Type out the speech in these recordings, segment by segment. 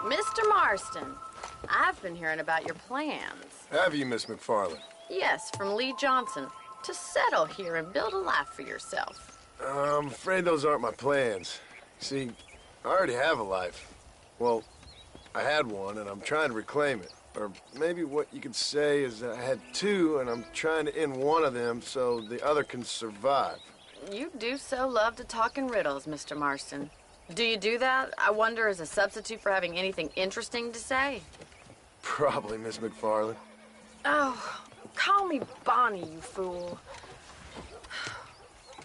Mr. Marston, I've been hearing about your plans. Have you, Miss McFarland? Yes, from Lee Johnson, to settle here and build a life for yourself. I'm afraid those aren't my plans. See, I already have a life. Well, I had one, and I'm trying to reclaim it. Or maybe what you could say is that I had two, and I'm trying to end one of them so the other can survive. You do so love to talk in riddles, Mr. Marston. Do you do that, I wonder, as a substitute for having anything interesting to say? Probably, Miss McFarland. Oh, call me Bonnie, you fool.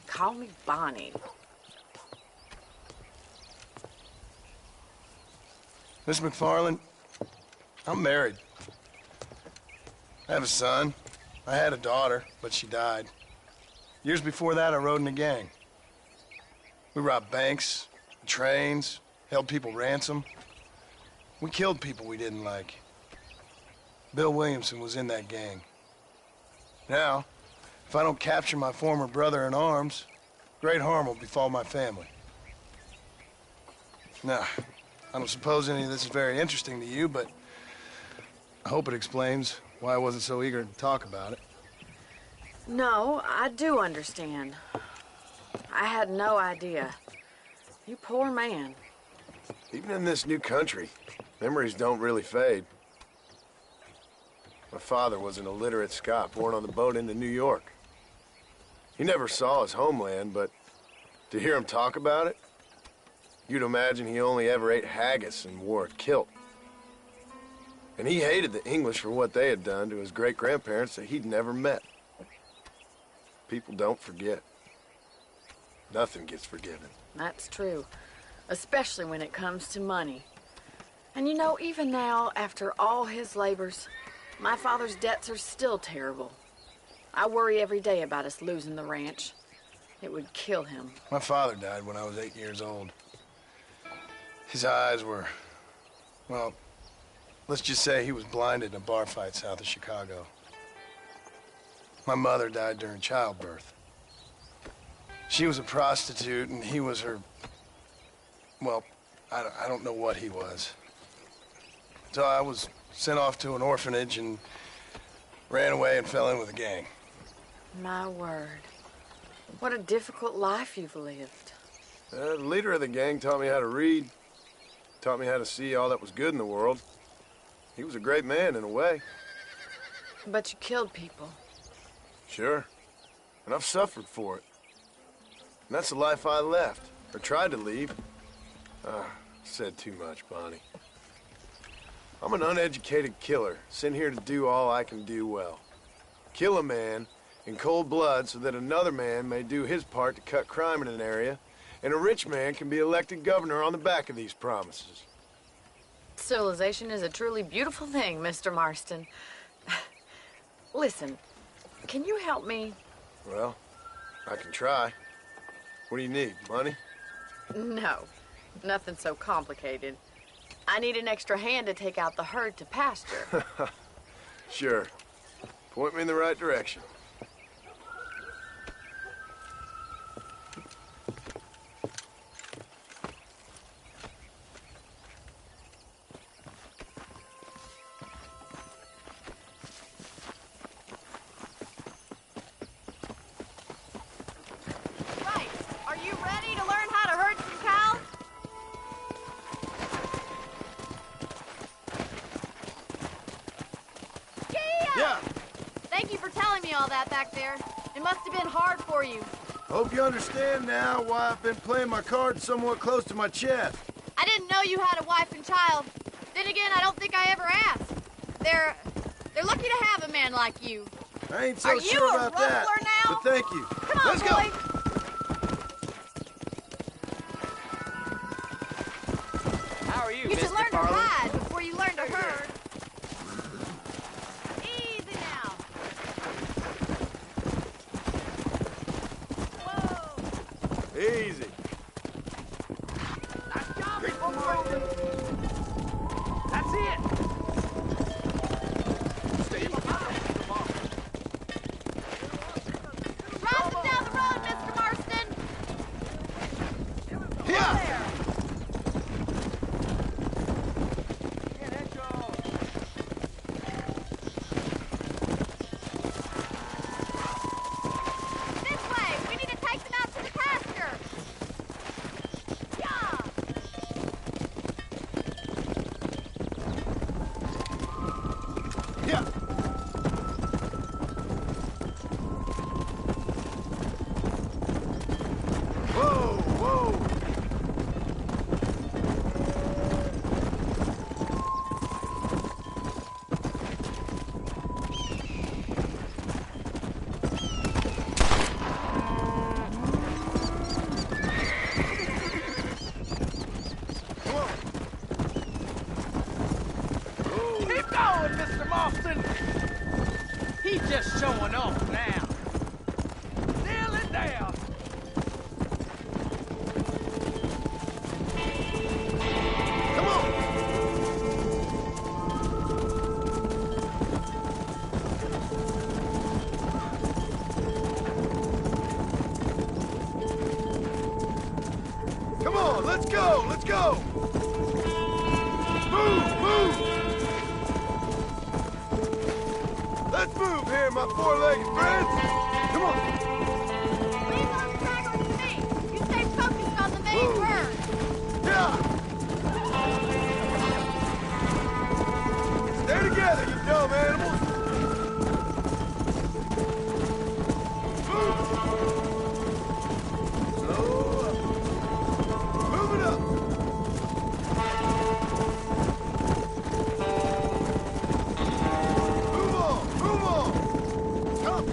Call me Bonnie. Miss McFarland, I'm married. I have a son. I had a daughter, but she died. Years before that, I rode in a gang. We robbed banks, trains, held people ransom. We killed people we didn't like. Bill Williamson was in that gang. Now, if I don't capture my former brother in arms, great harm will befall my family. Now, I don't suppose any of this is very interesting to you, but I hope it explains why I wasn't so eager to talk about it. No, I do understand. I had no idea. You poor man. Even in this new country, memories don't really fade. My father was an illiterate Scot born on the boat into New York. He never saw his homeland, but to hear him talk about it, you'd imagine he only ever ate haggis and wore a kilt. And he hated the English for what they had done to his great-grandparents that he'd never met. People don't forget. Nothing gets forgiven. That's true, especially when it comes to money. And you know, even now, after all his labors, my father's debts are still terrible. I worry every day about us losing the ranch. It would kill him. My father died when I was 8 years old. His eyes were, well, let's just say he was blinded in a bar fight south of Chicago. My mother died during childbirth. She was a prostitute, and he was her, well, I don't know what he was. So I was sent off to an orphanage and ran away and fell in with a gang. My word. What a difficult life you've lived. The leader of the gang taught me how to read, taught me how to see all that was good in the world. He was a great man in a way. But you killed people. Sure. And I've suffered for it. And that's the life I left, or tried to leave. Said too much, Bonnie. I'm an uneducated killer, sent here to do all I can do well. Kill a man in cold blood so that another man may do his part to cut crime in an area, and a rich man can be elected governor on the back of these promises. Civilization is a truly beautiful thing, Mr. Marston. Listen, can you help me? Well, I can try. What do you need, money? No, nothing so complicated. I need an extra hand to take out the herd to pasture. Sure. Point me in the right direction. Right. Are you ready to learn how to herd some cows? Yeah. Thank you for telling me all that back there. It must have been hard for you. Hope you understand now why I've been playing my cards somewhat close to my chest. I didn't know you had a wife and child. Then again, I don't think I ever asked. They're lucky to have a man like you. I ain't so Are you sure a about that. ruffler now? But thank you. Come on, Let's boy. go. How are you, You Miss should learn to McFarland? ride before you learn to herd. Easy now. Whoa. Easy. Nice job, McFarland. That's it. Stay behind. Ride them down the road, Mr. Marston. Yeah. just showing off now. Nail it down. Come on! Come on, let's go, let's go! Move, move! Let's move here, my four-legged friends! Come on! Leave those stragglers to me. You stay focused on the main Move. word. Yeah! Stay together, you dumb animals! Move! Slow up. Move it up! Move on! Move on! Come!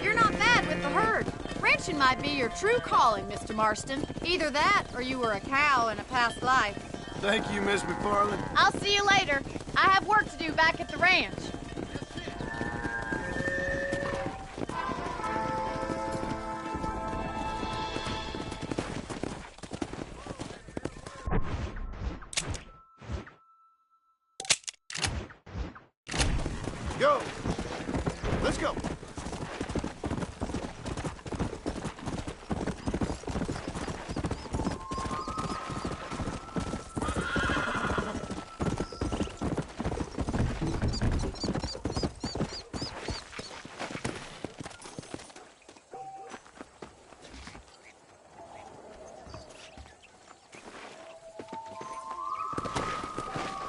You're not bad with the herd. Ranching might be your true calling, Mr. Marston. Either that, or you were a cow in a past life. Thank you, Miss McFarland. I'll see you later. I have work to do back at the ranch. Go! Let's go!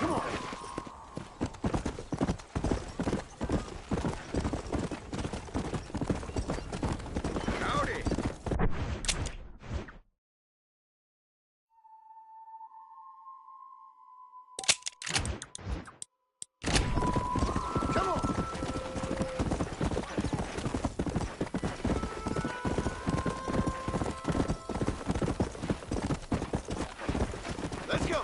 Come on! Howdy. Come on! Let's go!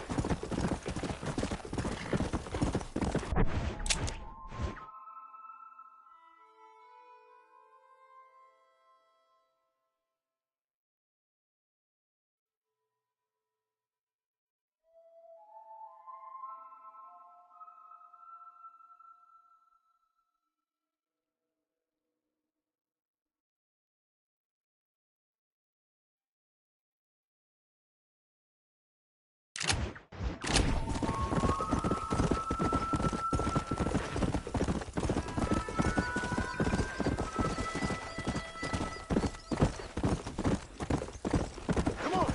Come on!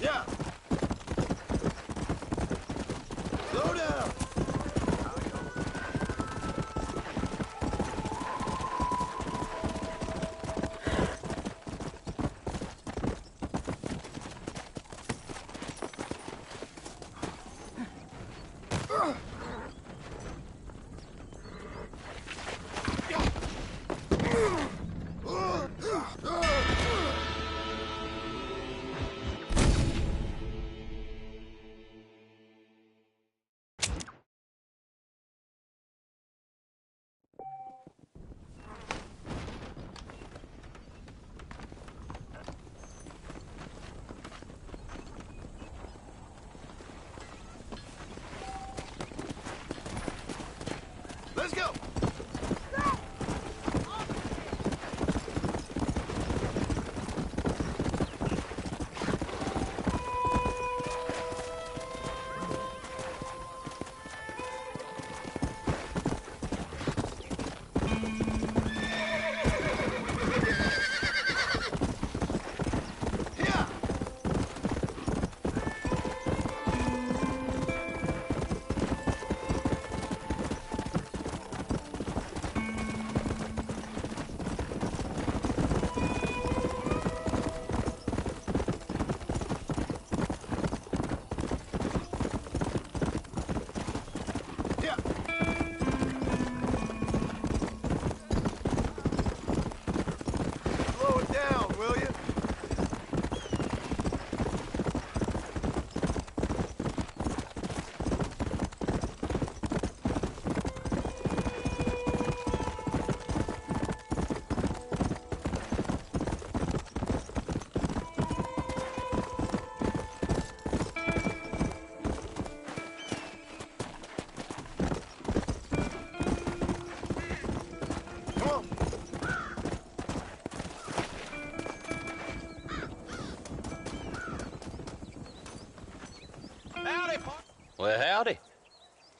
Yeah! Slow down! Let's go! Yeah!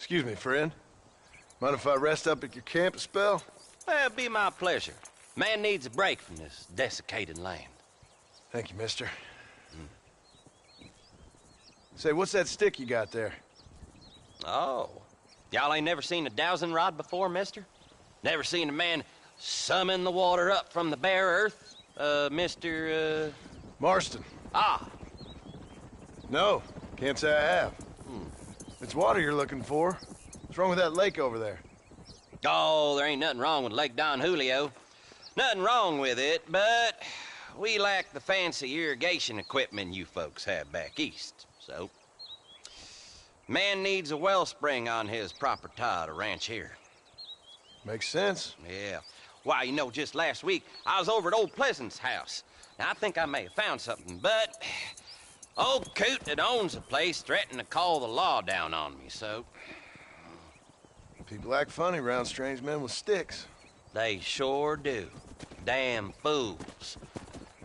Excuse me, friend. Mind if I rest up at your camp a spell? Well, it'd be my pleasure. Man needs a break from this desiccated land. Thank you, mister. Say, what's that stick you got there? Oh. Y'all ain't never seen a dowsing rod before, mister? Never seen a man summon the water up from the bare earth? Mr. Marston. Ah. No, can't say I have. It's water you're looking for. What's wrong with that lake over there? Oh, there ain't nothing wrong with Lake Don Julio. Nothing wrong with it, but we lack the fancy irrigation equipment you folks have back east, so... Man needs a wellspring on his property to ranch here. Makes sense. Yeah. Why, you know, just last week, I was over at old Pleasant's house. Now, I think I may have found something, but... Old coot that owns the place threatened to call the law down on me, so... People act funny around strange men with sticks. They sure do. Damn fools.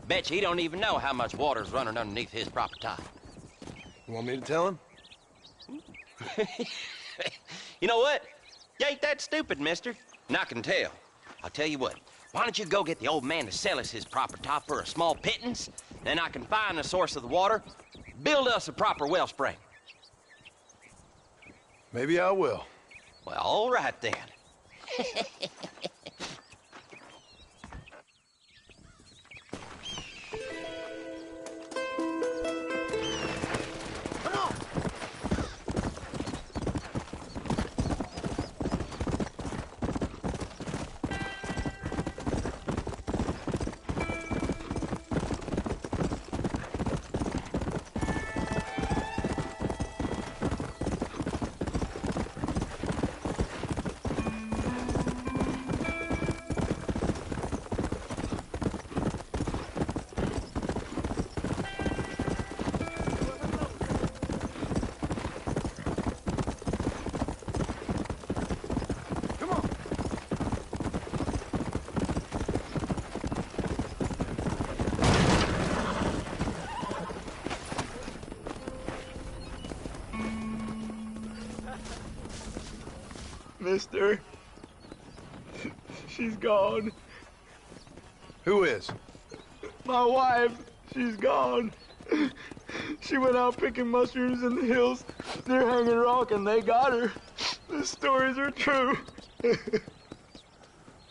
Bet you he don't even know how much water's running underneath his property. You want me to tell him? You know what? You ain't that stupid, mister. And I can tell. I'll tell you what. Why don't you go get the old man to sell us his property for a small pittance? Then I can find the source of the water, build us a proper wellspring. Maybe I will. Well, all right then. Mister, she's gone. Who is? My wife, she's gone. She went out picking mushrooms in the hills near Hanging Rock and they got her. The stories are true.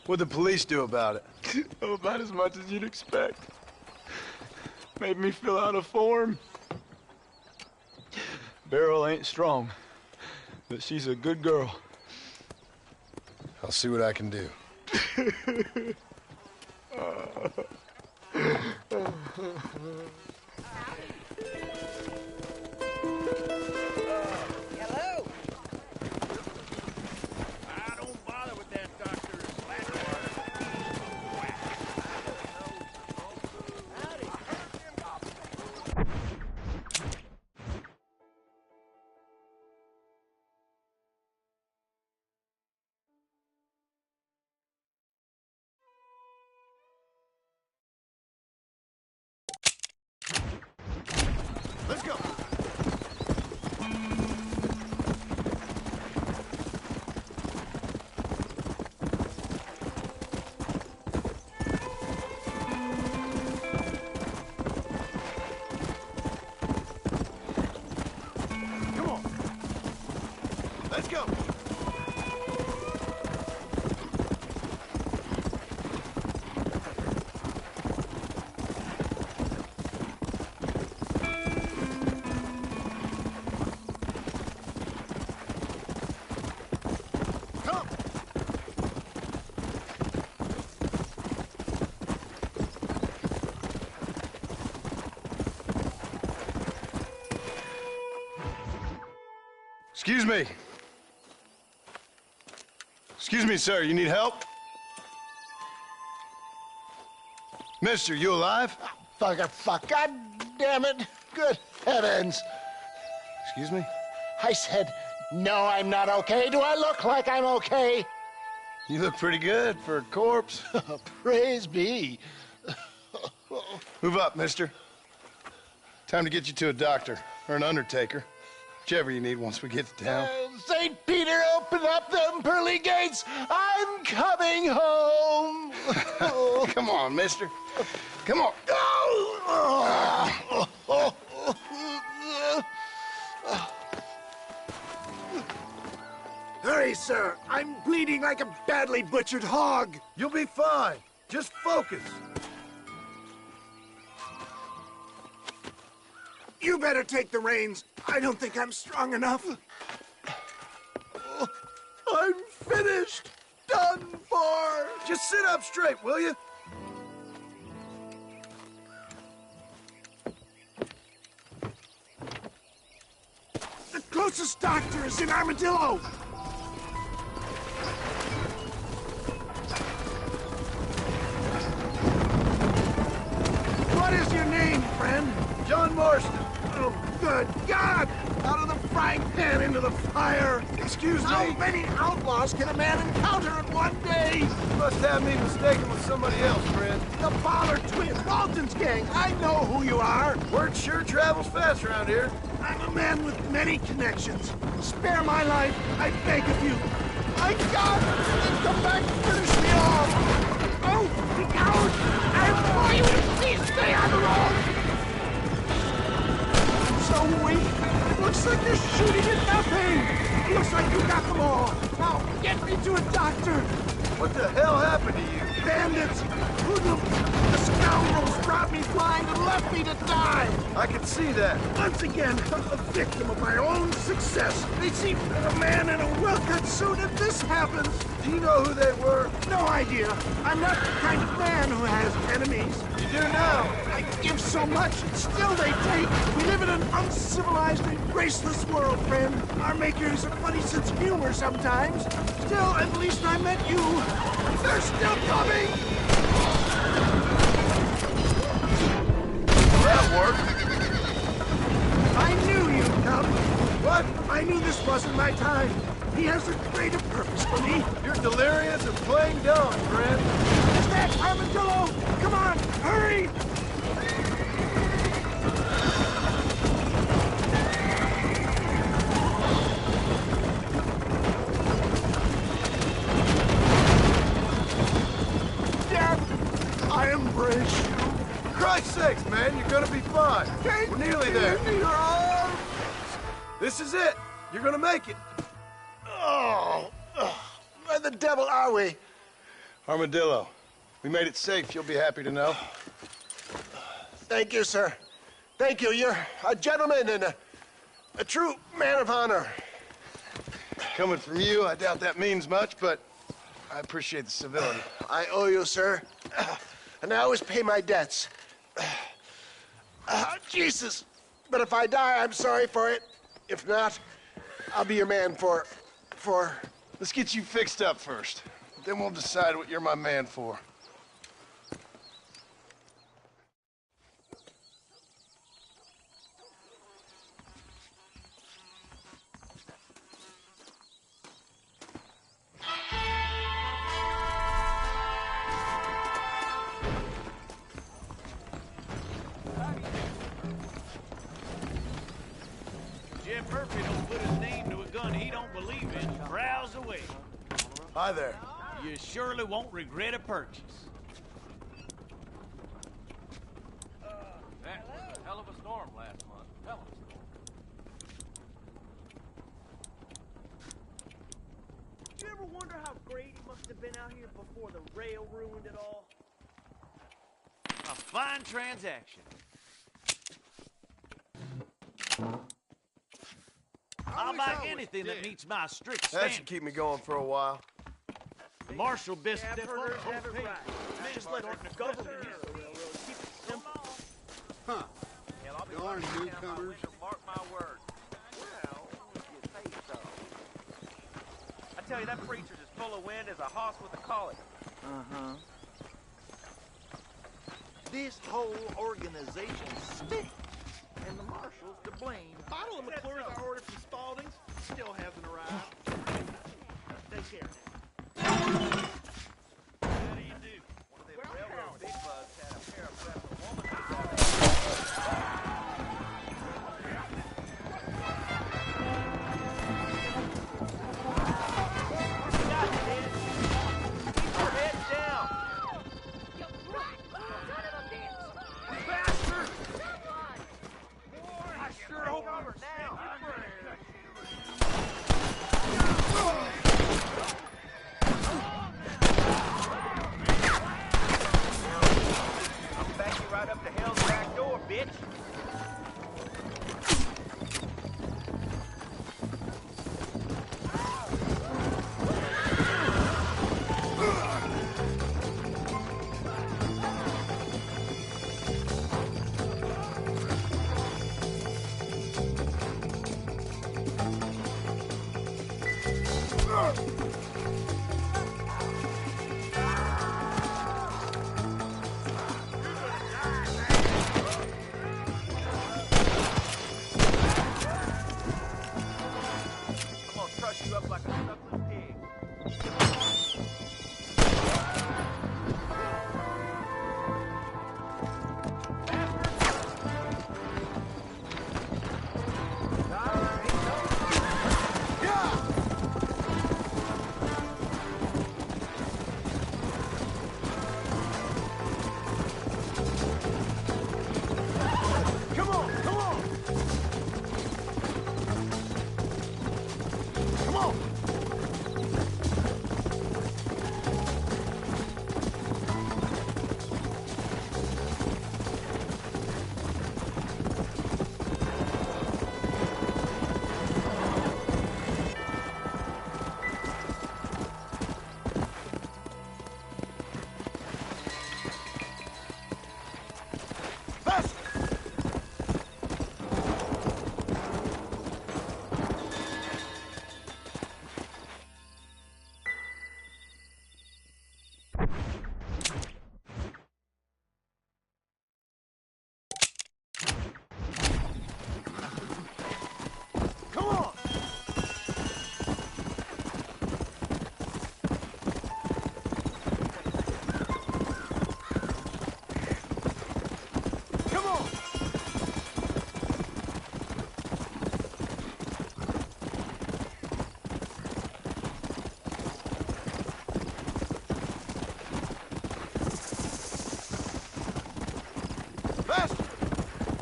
What'd the police do about it? Oh, about as much as you'd expect. Made me fill out a form. Beryl ain't strong, but she's a good girl. I'll see what I can do. Hello. I don't bother with that doctor's Let's go. Come on. Let's go. Excuse me. Excuse me, sir. You need help? Mister, you alive? Fuck, God damn it. Good heavens. Excuse me? I said, no, I'm not okay. Do I look like I'm okay? You look pretty good for a corpse. Praise be. Move up, mister. Time to get you to a doctor or an undertaker. Whichever you need once we get to town. St. Peter, open up them pearly gates. I'm coming home. Come on, mister. Come on. Hurry, sir. I'm bleeding like a badly butchered hog. You'll be fine. Just focus. You better take the reins. I don't think I'm strong enough. I'm finished. Done for. Just sit up straight, will you? The closest doctor is in Armadillo. What is your name, friend? John Marston. Oh, good God! Out of the frying pan into the fire! Excuse How me? many outlaws can a man encounter in one day? You must have me mistaken with somebody else, friend. The Pollard twins, Walton's gang. I know who you are. Word sure travels fast around here. I'm a man with many connections. Spare my life, I beg of you. My God! Come back and finish me off! Oh, the coward! I implore you to please stay on the road! So weak. Looks like you're shooting at nothing. Looks like you got them all. Now, get me to a doctor. What the hell happened to you? Bandits! Hoodlums! The scoundrels brought me blind and left me to die! I can see that. Once again, I'm a victim of my own success. They see a man in a well-cut suit and this happens. Do you know who they were? No idea. I'm not the kind of man who has enemies. You do now. I give so much, and still they take. We live in an uncivilized and graceless world, friend. Our makers have a funny sense of humor sometimes. Still, at least I met you. They're still coming! That worked. I knew you'd come. What? I knew this wasn't my time. He has a greater purpose for me. You're delirious and playing dumb, friend. Is that Armadillo? Come on, hurry! Dad, I embrace you. Christ's sakes, man, you're gonna be fine. Take We're nearly there. me in your arms. This is it. You're gonna make it. Oh, where the devil are we? Armadillo, we made it safe. You'll be happy to know. Thank you, sir. Thank you. You're a gentleman and a true man of honor. Coming from you, I doubt that means much, but I appreciate the civility. I owe you, sir. And I always pay my debts. Jesus. But if I die, I'm sorry for it. If not, I'll be your man for... Let's get you fixed up first. Then we'll decide what you're my man for. Jeff Murphy don't put his name to a gun he don't believe in. Browse away. Hi there. You surely won't regret a purchase. That was a hell of a storm last month. Hell of a storm. Did you ever wonder how Grady must have been out here before the rail ruined it all? A fine transaction. I'll buy anything that meets my strict That standards. should keep me going for a while. Marshal best Have step herders up. have it right. Just let the government use the railroad. Keep it simple. Huh. Darn newcomers. Mark my words. Well, if you say so. I tell you, that preacher's as full of wind as a hoss with a collar. Uh-huh. This whole organization stinks. And the marshal's to blame. Bottle of McClure's I ordered from Spalding's still hasn't arrived. Take care. How do you do? One of them railroad big bugs had a pair of breasts of woman.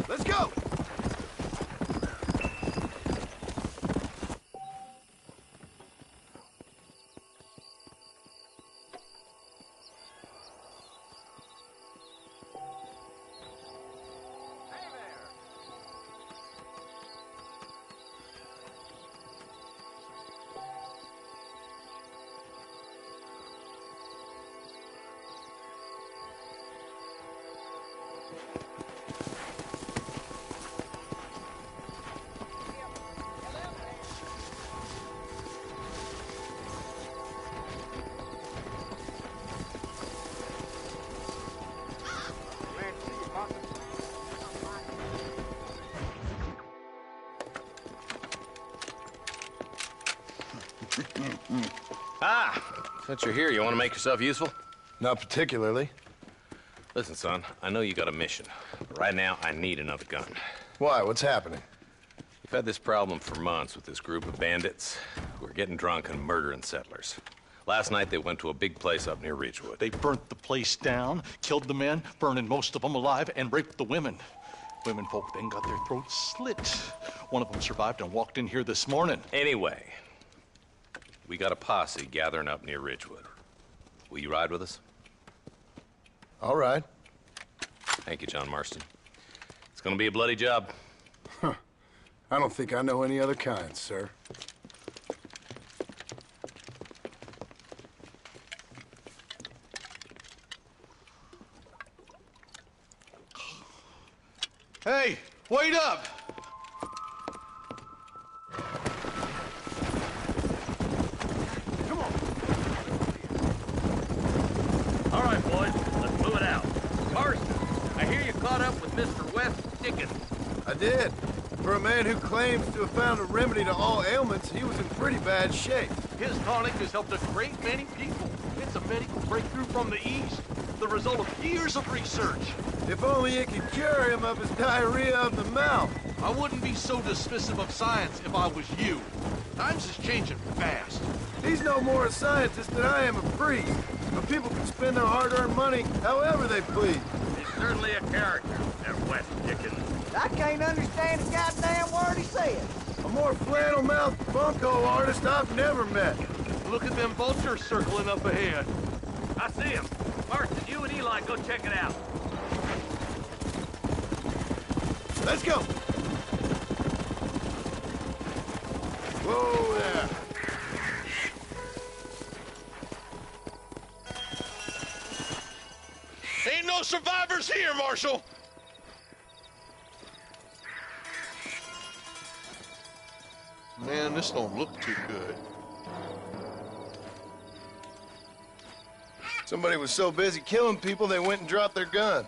Let's go! Since you're here, you want to make yourself useful? Not particularly. Listen, son, I know you got a mission, but right now I need another gun. Why? What's happening? We've had this problem for months with this group of bandits who are getting drunk and murdering settlers. Last night they went to a big place up near Ridgewood. They burnt the place down, killed the men, burning most of them alive, and raped the women. Women folk then got their throats slit. One of them survived and walked in here this morning. Anyway, we got a posse gathering up near Ridgewood. Will you ride with us? All right. Thank you, John Marston. It's gonna be a bloody job. Huh. I don't think I know any other kind, sir. Hey, wait up! All right, boys, let's move it out. Marston, I hear you caught up with Mr. West Dickens. I did. For a man who claims to have found a remedy to all ailments, he was in pretty bad shape. His tonic has helped a great many people. It's a medical breakthrough from the East, the result of years of research. If only it could cure him of his diarrhea of the mouth. I wouldn't be so dismissive of science if I was you. Times is changing fast. He's no more a scientist than I am a priest. But people can spend their hard-earned money however they please. He's certainly a character, that West Dickens. I can't understand a goddamn word he said. A more flannel-mouthed bunco artist I've never met. Look at them vultures circling up ahead. I see him. Marston, you and Eli go check it out. Let's go! Whoa there! Ain't no survivors here, Marshal! Man, this don't look too good. Somebody was so busy killing people, they went and dropped their gun.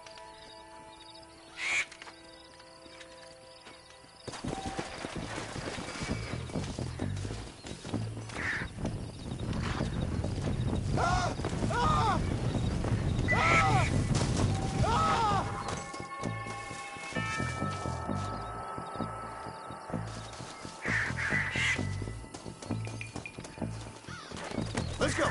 Let's go.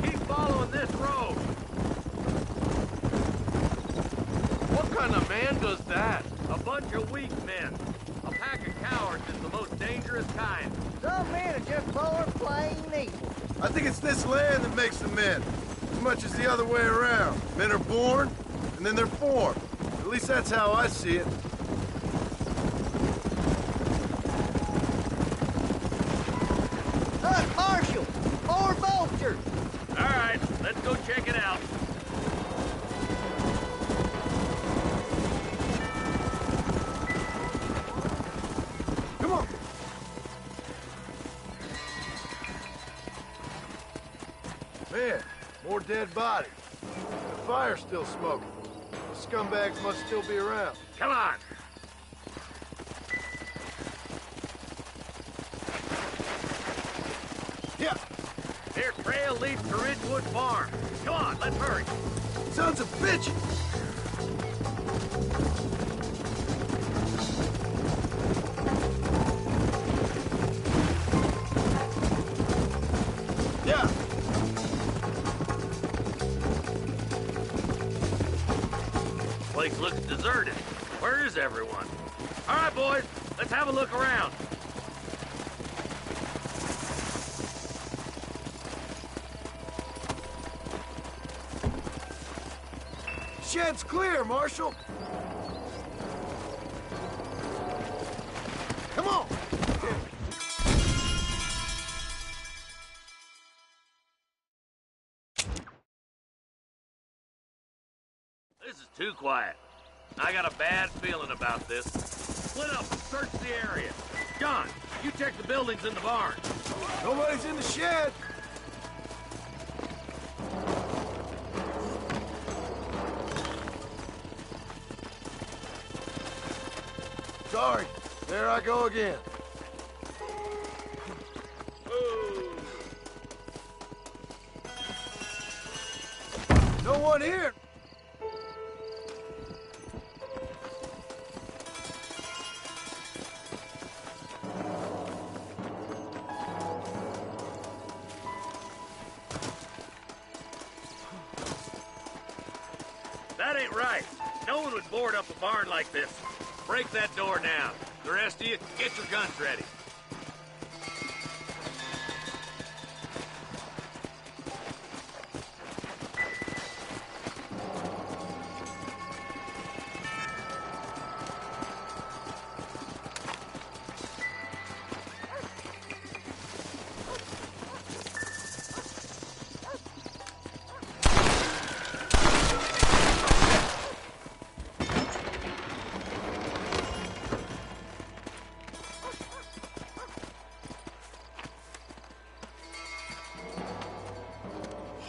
Keep following this road. What kind of man does that? A bunch of weak men. A pack of cowards is the most dangerous kind. Some men are just born plain evil. I think it's this land that makes them men, as much as the other way around. Men are born, and then they're formed. At least that's how I see it. Look, Marshal! More vultures! All right, let's go check it out. dead body. The fire's still smoking. The scumbags must still be around. Come on. Yeah. Their trail leads to Ridgewood Farm. Come on, let's hurry. Sons of bitches! Yeah. Place looks deserted. Where is everyone? All right, boys, let's have a look around. Shed's clear, Marshal. Come on. This is too quiet. I got a bad feeling about this. Split up and search the area. John, you check the buildings in the barn. Nobody's in the shed. Sorry, there I go again. No one here. That ain't right. No one would board up a barn like this. Break that door down. The rest of you, get your guns ready.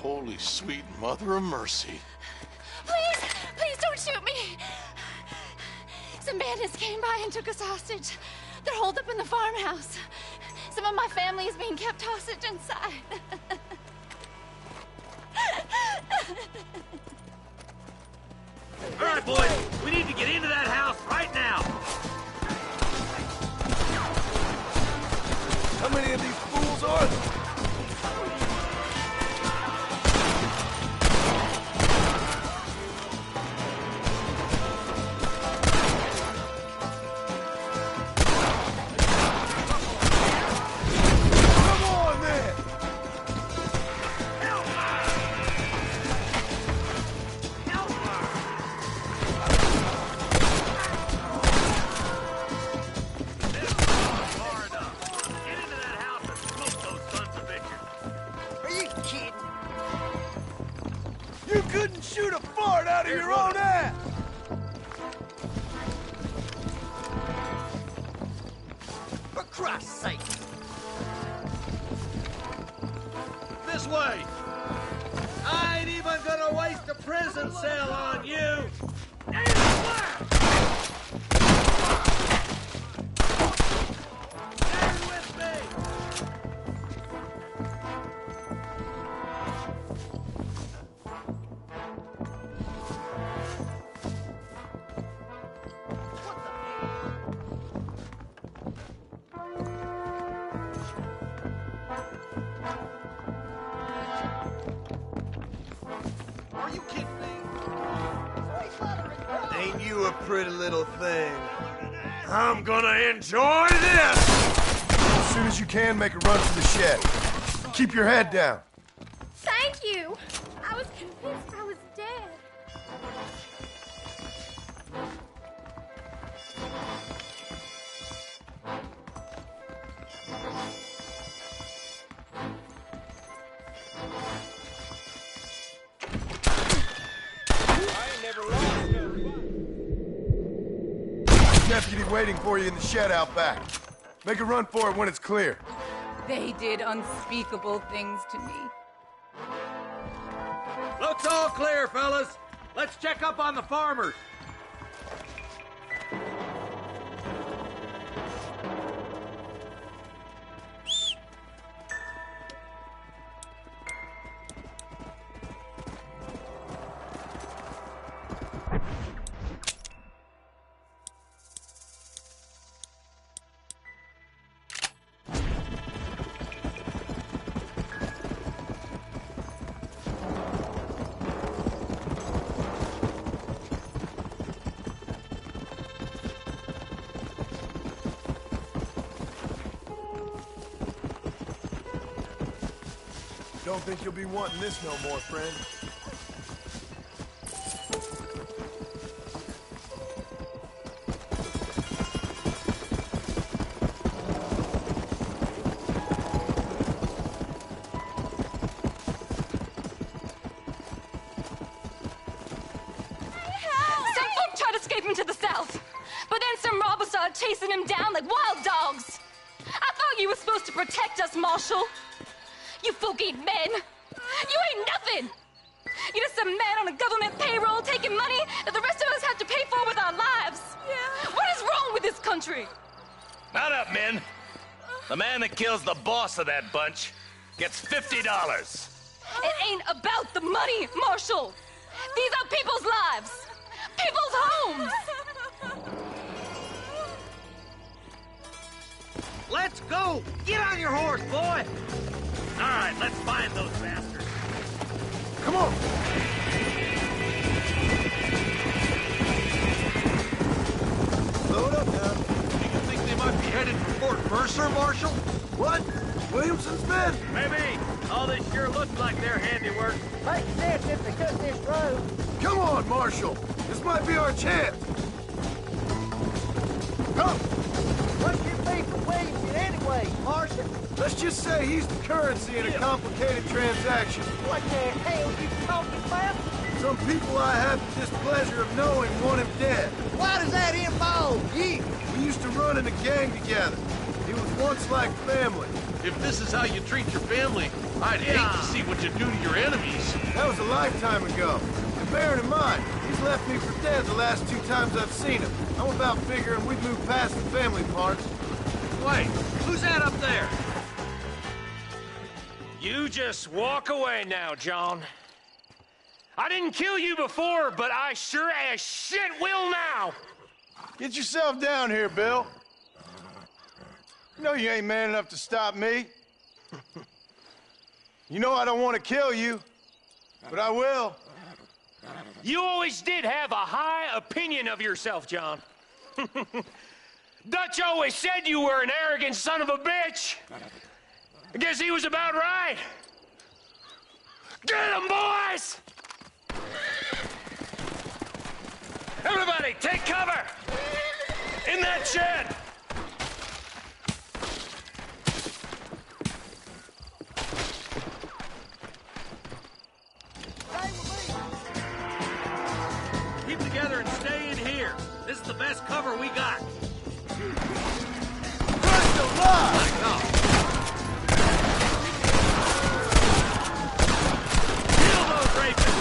Holy sweet mother of mercy. Please don't shoot me. Some bandits came by and took us hostage. They're holed up in the farmhouse. Some of my family is being kept hostage inside. All right, boys, we need to get into that house right now. How many of these fools are there? Shoot a fart out of your own ass! For Christ's sake! This way! I ain't even gonna waste a prison cell on you! Stay with me! Ain't you a pretty little thing? I'm gonna enjoy this! As soon as you can, make a run for the shed. Keep your head down. Thank you. I was convinced I was dead. Deputy waiting for you in the shed out back. Make a run for it when it's clear. They did unspeakable things to me. Looks all clear, fellas. Let's check up on the farmers. Don't think you'll be wanting this no more, friend. Some folk tried escaping to the south, but then some robbers started chasing him down like wild dogs. I thought you were supposed to protect us, Marshal. You folk ain't men. You ain't nothing. You're just a man on a government payroll taking money that the rest of us have to pay for with our lives. Yeah. What is wrong with this country? Not up, men. The man that kills the boss of that bunch gets $50. It ain't about the money, Marshal. These are people's lives. People's homes. Let's go! Get on your horse, boy! All right, let's find those bastards. Come on! Slow it up now. You think they might be headed for Fort Mercer, Marshal? What? Williamson's men? Maybe. All this sure looks like their handiwork. Makes sense if they cut this road. Come on, Marshal! This might be our chance! Come! What's your beef with Williamson anyway, Marshal? Let's just say he's the currency in a complicated transaction. What the hell you talking about? Some people I have the displeasure of knowing want him dead. Why does that involve you? We used to run in a gang together. He was once like family. If this is how you treat your family, I'd hate to see what you do to your enemies. That was a lifetime ago. And bearing in mind, he's left me for dead the last 2 times I've seen him. I'm about figuring we've moved past the family parts. Wait, who's that up there? You just walk away now, John. I didn't kill you before, but I sure as shit will now! Get yourself down here, Bill. You know you ain't man enough to stop me. You know I don't want to kill you, but I will. You always did have a high opinion of yourself, John. Dutch always said you were an arrogant son of a bitch. I guess he was about right. Get him, boys! Everybody, take cover! In that shed! Keep together and stay in here. This is the best cover we got. Christ alive! Kill those rapists!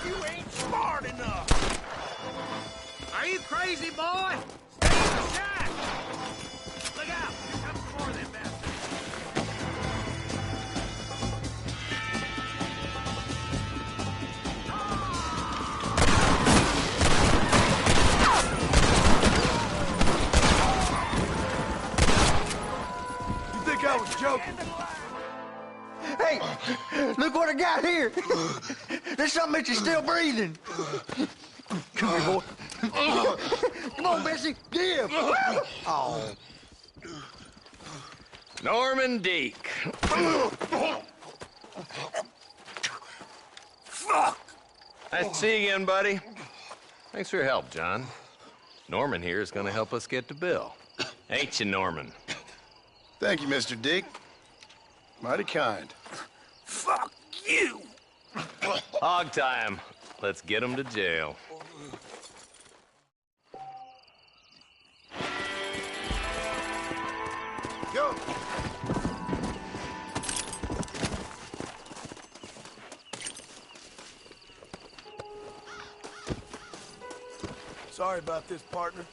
You ain't smart enough. Are you crazy, boy? Stay in the shack! Look out! Here comes some more of them bastards. You think I was joking? Hey, look what I got here. There's something that you're still breathing. Come here, boy. Come on, Bessie, give. Oh. Norman Deek. Fuck. Nice to see you again, buddy. Thanks for your help, John. Norman here is gonna help us get to Bill. Ain't you, Norman? Thank you, Mr. Deek. Mighty kind. Fuck you. Hog time. Let's get him to jail. Go. Sorry about this, partner.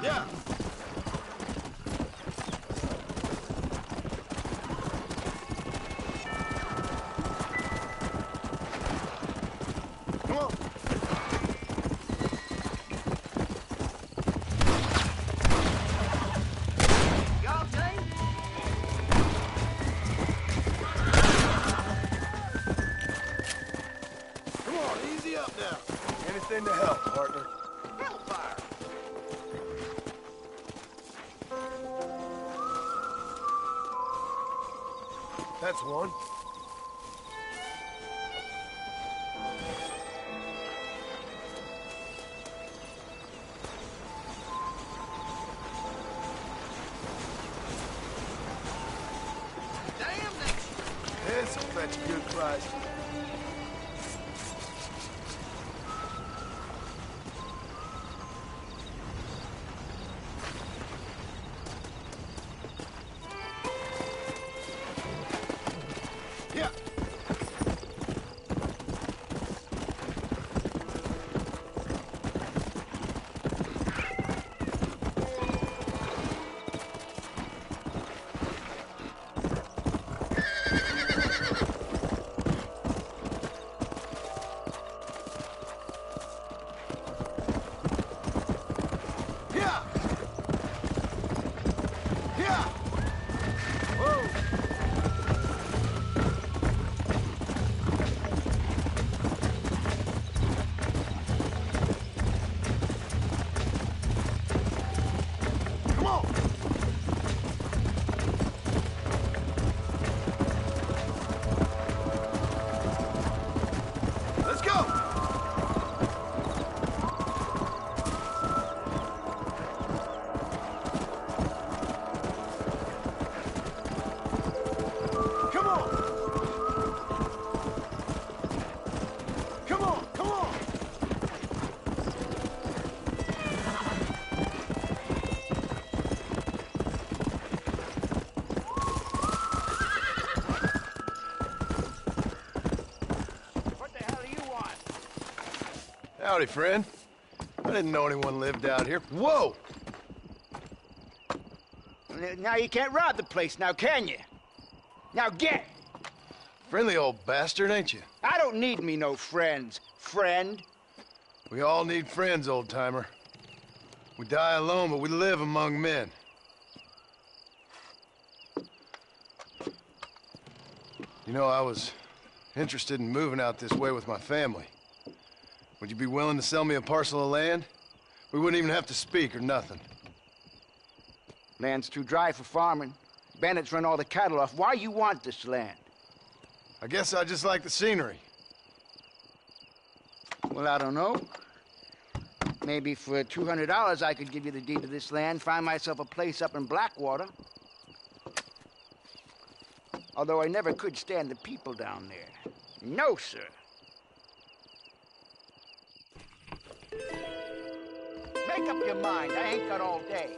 Yeah. Come on. Y'all okay? Come on, easy up now. Anything to help, partner. Hellfire! That's one. Damn next. This'll fetch a good price. Yeah. Yeah. Yeah. Whoa. Come on. Let's go. Come on. Come on. Come on. What the hell do you want? Howdy, friend. I didn't know anyone lived out here. Whoa! Now you can't rob the place now, can you? Now get! Friendly old bastard, ain't you? I don't need me no friends, friend. We all need friends, old-timer. We die alone, but we live among men. You know, I was interested in moving out this way with my family. Would you be willing to sell me a parcel of land? We wouldn't even have to speak or nothing. Land's too dry for farming. Bandits run all the cattle off. Why you want this land? I guess I just like the scenery. Well, I don't know. Maybe for $200 I could give you the deed to this land, find myself a place up in Blackwater. Although I never could stand the people down there. No, sir. Make up your mind. I ain't got all day.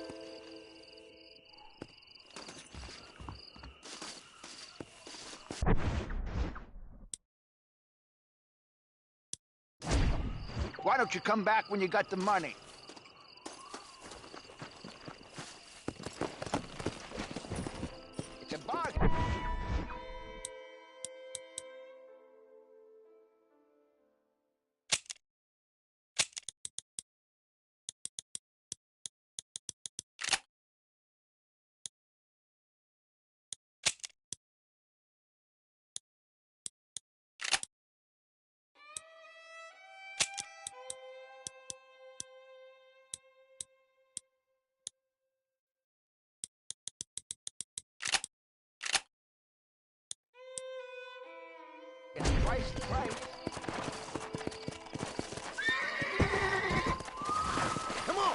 Why don't you come back when you got the money? It's a bargain. Price. Come on.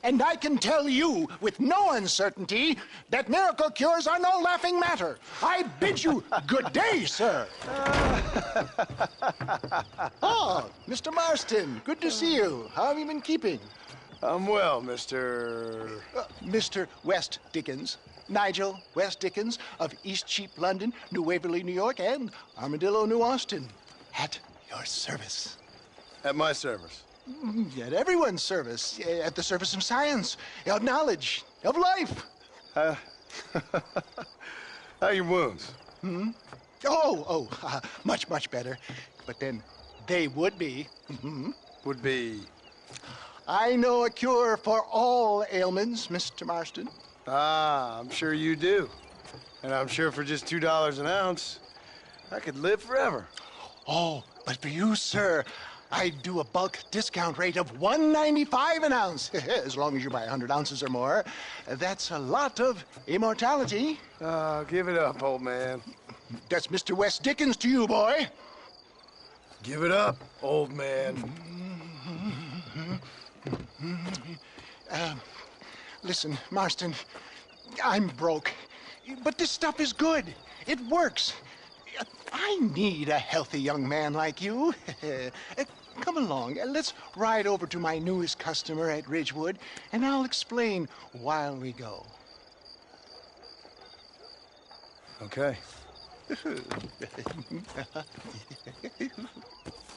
And I can tell you with no uncertainty that miracle cures are no laughing matter. I bid you good day, sir. Oh, Mr. Marston, good to see you. How have you been keeping? I'm well, Mr. Mr. West Dickens. Nigel West Dickens of Eastcheap, London, New Waverly, New York, and Armadillo, New Austin. At your service. At my service. At everyone's service. At the service of science, of knowledge, of life. How are your wounds? Much, much better. But then they would be. Would be? I know a cure for all ailments, Mr. Marston. Ah, I'm sure you do. And I'm sure for just $2 an ounce, I could live forever. Oh, but for you, sir, I'd do a bulk discount rate of $1.95 an ounce, as long as you buy 100 ounces or more. That's a lot of immortality. Give it up, old man. That's Mr. West Dickens to you, boy. Give it up, old man. Listen, Marston, I'm broke, but this stuff is good. It works. I need a healthy young man like you. Come along, let's ride over to my newest customer at Ridgewood, and I'll explain while we go. Okay.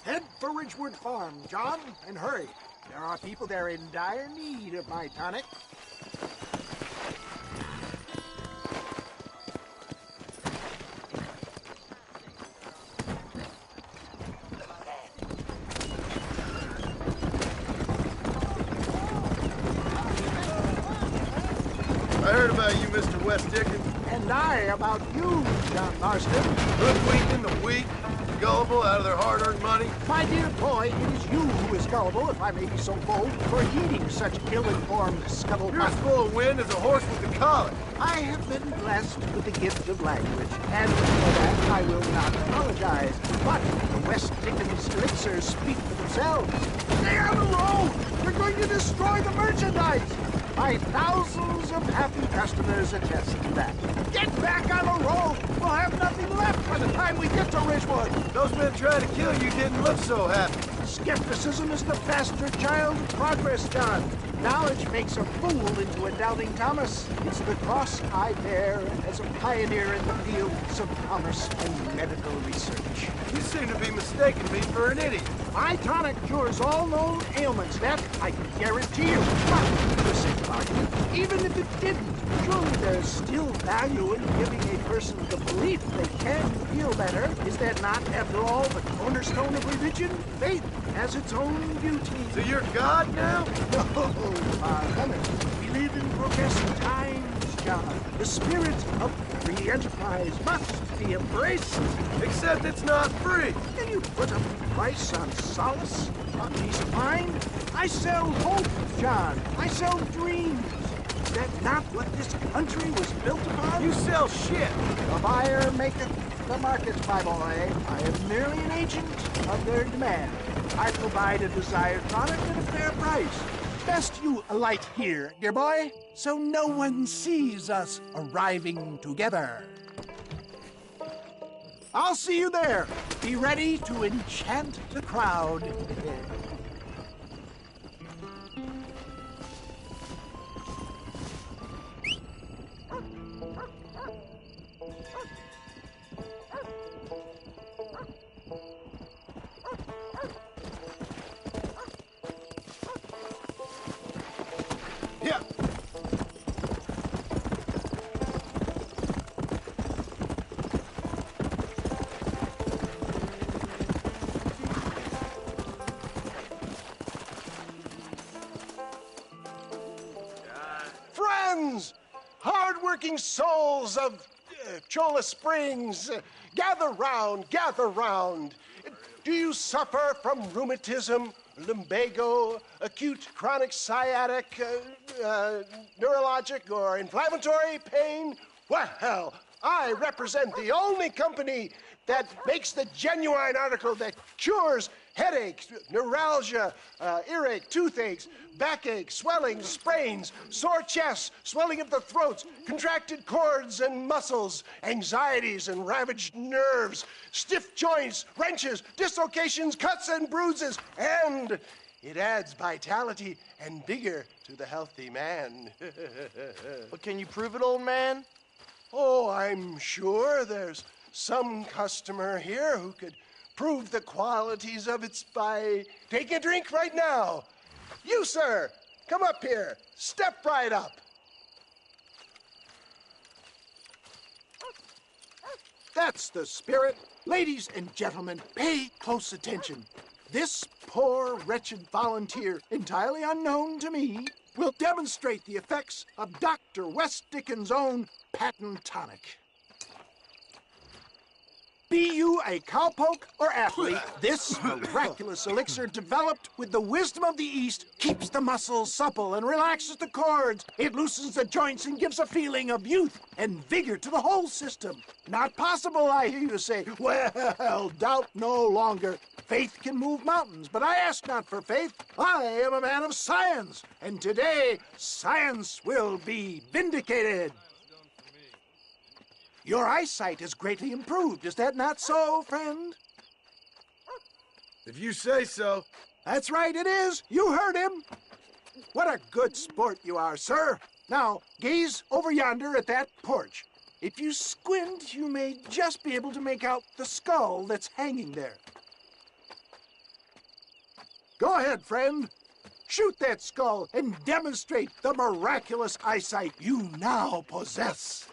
Head for Ridgewood Farm, John, and hurry. There are people there in dire need of my tonic. I heard about you, Mr. West Dickens. And I about you, John Marston. Hoodwinking the weak, gullible out of their hard-earned money. My dear boy, it is you who is gullible, if I may be so bold, for heeding such ill-informed scuttlebutt. You're as full of wind as a horse with the colic. I have been blessed with the gift of language, and for that I will not apologize. But the West Dickens elixirs speak for themselves. Stay out of the road! You're going to destroy the merchandise! My thousands of happy customers attest to that. Get back on the road! We'll have nothing left by the time we get to Ridgewood. Those men trying to kill you didn't look so happy. Skepticism is the faster child of progress, John. Knowledge makes a fool into a doubting Thomas. It's the cross I bear as a pioneer in the fields of commerce and medical research. You seem to be mistaking me for an idiot. My tonic cures all known ailments, that I can guarantee you. But, listen, Martin, even if it didn't, surely there's still value in giving a person the belief they can feel better. Is that not, after all, the cornerstone of religion? Faith has its own beauty. So you're God now? No, we live in progressive times, John. The spirit of free enterprise must be embraced. Except it's not free. Can you put a price on solace, on peace of mind? I sell hope, John. I sell dreams. Is that not what this country was built upon? You sell shit. The buyer maketh the market, my boy. I am merely an agent of their demand. I provide a desired product at a fair price. Best you alight here, dear boy, so no one sees us arriving together. I'll see you there. Be ready to enchant the crowd. Yeah. Friends, hard-working souls of Cholla Springs, gather round, gather round. Do you suffer from rheumatism, lumbago, acute chronic sciatic, neurologic, or inflammatory pain? Well, I represent the only company that makes the genuine article that cures headaches, neuralgia, earache, toothaches, backache, swelling, sprains, sore chests, swelling of the throats, contracted cords and muscles, anxieties and ravaged nerves, stiff joints, wrenches, dislocations, cuts and bruises, and it adds vitality and vigor to the healthy man. But can you prove it, old man? Oh, I'm sure there's some customer here who could prove the qualities of it by taking a drink right now. You, sir, come up here. Step right up. That's the spirit. Ladies and gentlemen, pay close attention. This poor, wretched volunteer, entirely unknown to me, will demonstrate the effects of Dr. West Dickens' own patent tonic. Be you a cowpoke or athlete, this miraculous elixir developed with the wisdom of the East keeps the muscles supple and relaxes the cords. It loosens the joints and gives a feeling of youth and vigor to the whole system. Not possible, I hear you say. Well, doubt no longer. Faith can move mountains, but I ask not for faith. I am a man of science, and today science will be vindicated. Your eyesight is greatly improved. Is that not so, friend? If you say so. That's right, it is. You heard him. What a good sport you are, sir. Now, gaze over yonder at that porch. If you squint, you may just be able to make out the skull that's hanging there. Go ahead, friend. Shoot that skull and demonstrate the miraculous eyesight you now possess.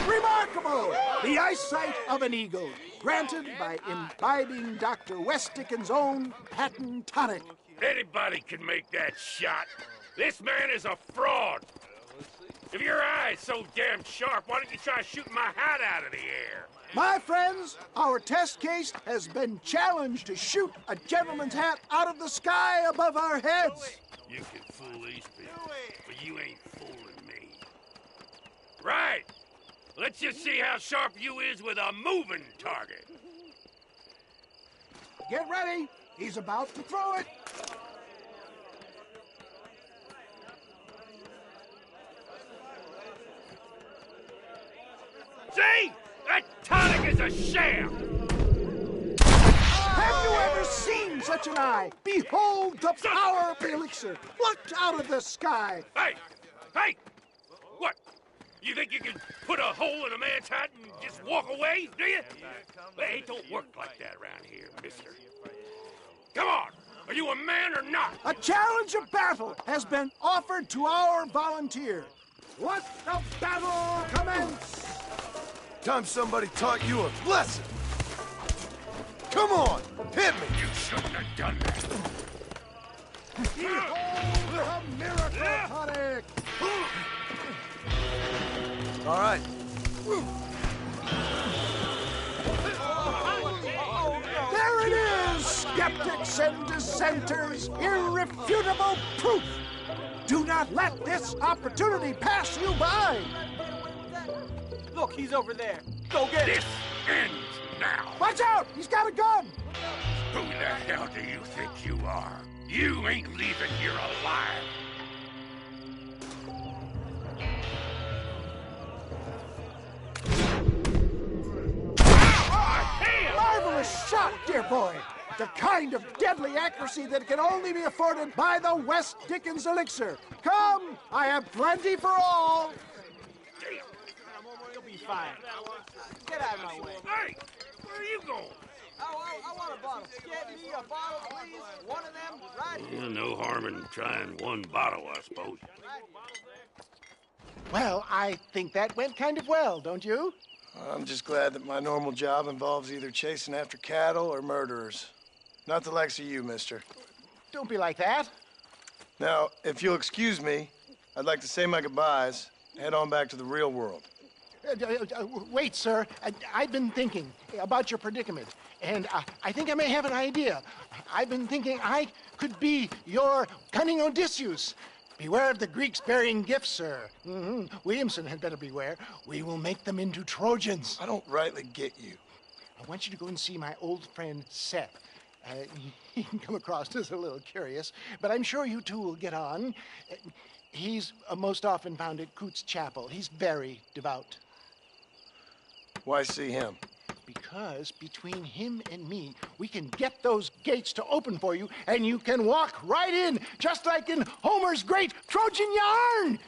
Remarkable! The eyesight of an eagle, granted by imbibing Dr. West Dickens' own patent tonic. Anybody can make that shot. This man is a fraud. If your eye's so damn sharp, why don't you try shooting my hat out of the air? My friends, our test case has been challenged to shoot a gentleman's hat out of the sky above our heads. You can fool these people, but you ain't fooling me. Right. Let's just see how sharp you is with a moving target. Get ready. He's about to throw it. See? That tonic is a sham! Have you ever seen such an eye? Behold the power of the elixir, plucked out of the sky. Hey! Hey! What? You think you can put a hole in a man's hat and just walk away, do you? Hey, it don't work like that around here, mister. Come on! Are you a man or not? A challenge of battle has been offered to our volunteer. Let the battle commence! Time somebody taught you a lesson. Come on, hit me. You shouldn't have done that. Behold the miracle tonic! All right. There it is, skeptics and dissenters, irrefutable proof. Do not let this opportunity pass you by. Look, he's over there. Go get This ends now. Watch out! He's got a gun! Who the hell do you think you are? You ain't leaving here alive. Marvelous shot, dear boy. The kind of deadly accuracy that can only be afforded by the West Dickens elixir. Come, I have plenty for all. You'll be fine. Get out of my way. Hey, where are you going? I want a bottle. Get me a bottle, please. One of them, right here. No harm in trying one bottle, I suppose. Well, I think that went kind of well, don't you? I'm just glad that my normal job involves either chasing after cattle or murderers. Not the likes of you, mister. Don't be like that. Now, if you'll excuse me, I'd like to say my goodbyes, head on back to the real world. Wait, sir. I've been thinking about your predicament, and I think I may have an idea. I've been thinking I could be your cunning Odysseus. Beware of the Greeks bearing gifts, sir. Williamson had better beware. We will make them into Trojans. I don't rightly get you. I want you to go and see my old friend Seth. He can come across as a little curious, but I'm sure you two will get on. He's most often found at Coots Chapel. He's very devout. Why see him? Because between him and me, we can get those gates to open for you, and you can walk right in, just like in Homer's great Trojan yarn!